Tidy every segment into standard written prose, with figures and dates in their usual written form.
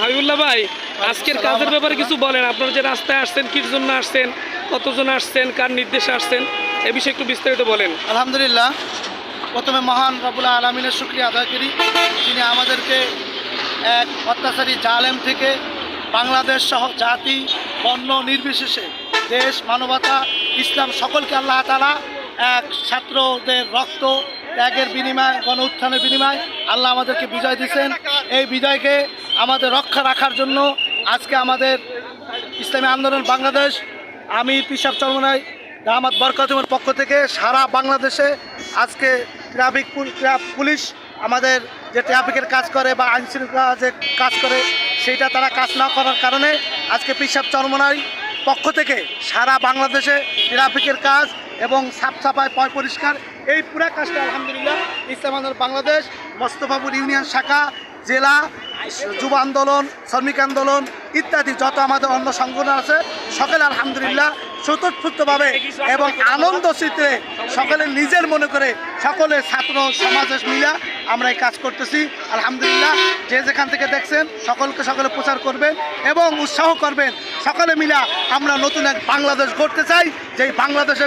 হাবিবুল্লাহ ভাই, আজকের কাজের ব্যাপারে কিছু বলেন। আপনারা যে রাস্তায় আসছেন, কির জন্য আসছেন, কতজন আসছেন, কার নির্দেশে আসছেন, এ বিষয়ে একটু বিস্তারিত বলেন। আলহামদুলিল্লাহ, প্রথমে মহান রব্বুল আলামিনের শুকরিয়া আদায় করি, যিনি আমাদেরকে এক অত্যাচারী জালেম থেকে বাংলাদেশ সহ জাতি বর্ণ নির্বিশেষে দেশ, মানবতা, ইসলাম সকলকে আল্লাহ তাআলা এক ছাত্রদের রক্ত ত্যাগের বিনিময়, গণ উত্থানের বিনিময় আল্লাহ আমাদেরকে বিজয় দিয়েছেন। এই বিজয়কে আমাদের রক্ষা রাখার জন্য আজকে আমাদের ইসলামী আন্দোলন বাংলাদেশ আমির পিসাব চরমনাই দামাত বরকতুমের পক্ষ থেকে সারা বাংলাদেশে আজকে ট্রাফিক পুলিশ আমাদের যে ট্রাফিকের কাজ করে বা আইনশৃঙ্খলা যে কাজ করে সেইটা তারা কাজ না করার কারণে আজকে পিসাব চরমনাই পক্ষ থেকে সারা বাংলাদেশে ট্রাফিকের কাজ এবং সাফ সাফাই পয় পরিষ্কার এই পুরা কাজটা আলহামদুলিল্লাহ ইসলামী আন্দোলন বাংলাদেশ মোস্তফাপুর ইউনিয়ন শাখা, জেলা, যুব আন্দোলন, শ্রমিক আন্দোলন ইত্যাদি যত আমাদের অন্য সংগঠন আছে সকলে আলহামদুলিল্লাহ স্বতঃস্ফূর্তভাবে এবং আনন্দ চিত্রে সকলে নিজের মনে করে সকলে ছাত্র সমাজের মিলা আমরা এই কাজ করতেছি। আলহামদুলিল্লাহ, যে যেখান থেকে দেখছেন সকলে প্রচার করবেন এবং উৎসাহ করবেন। সকলে মিলা আমরা নতুন এক বাংলাদেশ গড়তে চাই, যেই বাংলাদেশে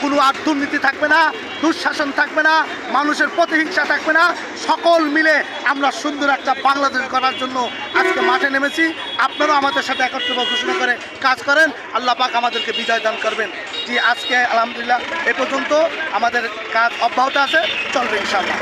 কোনো আর দুর্নীতি থাকবে না, দুঃশাসন থাকবে না, মানুষের প্রতিহিংসা থাকবে না। সকল মিলে আমরা সুন্দর একটা বাংলাদেশ গড়ার জন্য আজকে মাঠে নেমেছি। আপনারাও আমাদের সাথে একত্রভাবে ঘোষণা করে কাজ করেন, আল্লাহ পাক আমাদেরকে বিজয় দান করবেন। জি, আজকে আলহামদুলিল্লাহ এ পর্যন্ত আমাদের কাজ অব্যাহত আছে, চলবে ইনশাআল্লাহ।